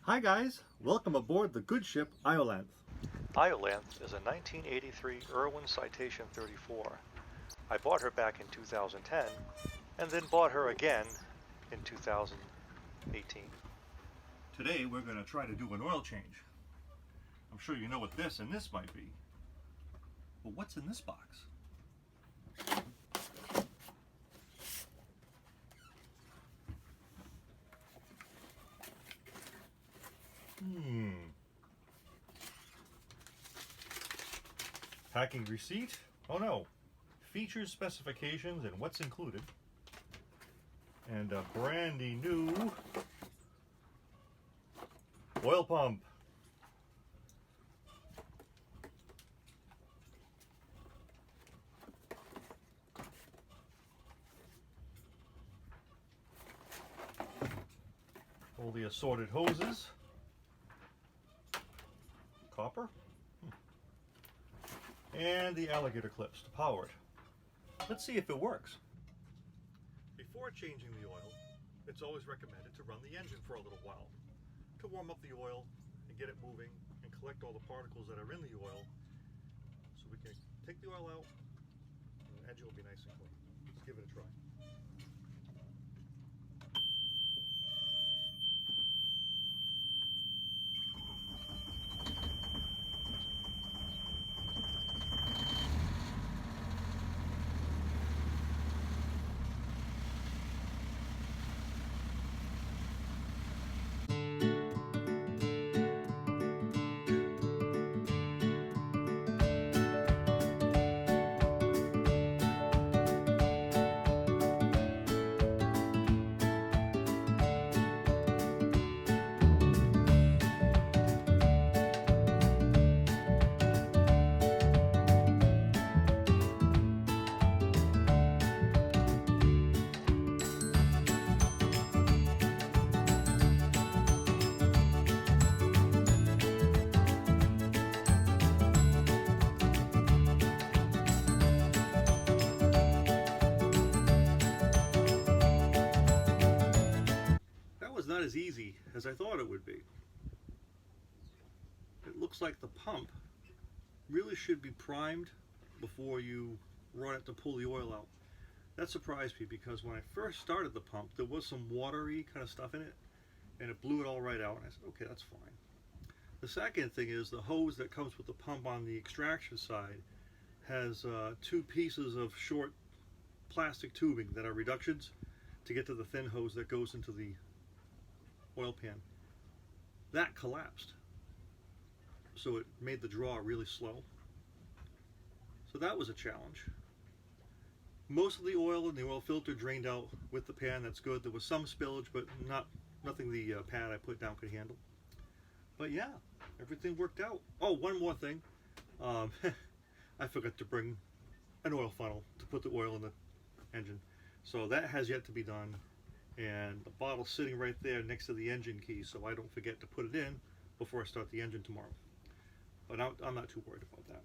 Hi guys, welcome aboard the good ship Iolanthe. Iolanthe is a 1983 Irwin Citation 34. I bought her back in 2010 and then bought her again in 2018. Today we're going to try to do an oil change. I'm sure you know what this and this might be. But what's in this box? Packing receipt? Oh no. Features, specifications, and what's included. And a brandy new oil pump. All the assorted hoses. Copper. And the alligator clips to power it. Let's see if it works. Before changing the oil, it's always recommended to run the engine for a little while to warm up the oil and get it moving and collect all the particles that are in the oil so we can take the oil out and the engine will be nice and clean. Let's give it a try. Not as easy as I thought it would be. It looks like the pump really should be primed before you run it to pull the oil out. That surprised me because when I first started the pump there was some watery kind of stuff in it and it blew it all right out and I said okay, that's fine. The second thing is the hose that comes with the pump on the extraction side has two pieces of short plastic tubing that are reductions to get to the thin hose that goes into the oil pan. That collapsed, so it made the draw really slow. So that was a challenge. Most of the oil in the oil filter drained out with the pan. That's good. There was some spillage, but nothing the pad I put down could handle. But yeah, everything worked out. Oh, one more thing. I forgot to bring an oil funnel to put the oil in the engine, so that has yet to be done. And the bottle's sitting right there next to the engine key so I don't forget to put it in before I start the engine tomorrow. But I'm not too worried about that.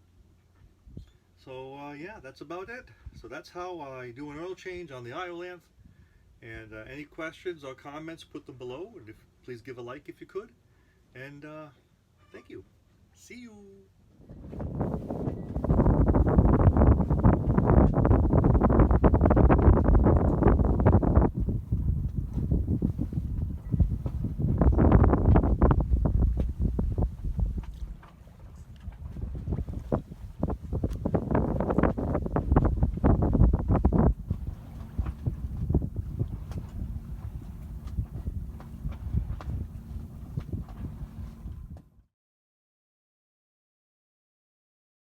So yeah, that's about it. So that's how I do an oil change on the Iolanthe. And any questions or comments, put them below. And please give a like if you could. And thank you. See you.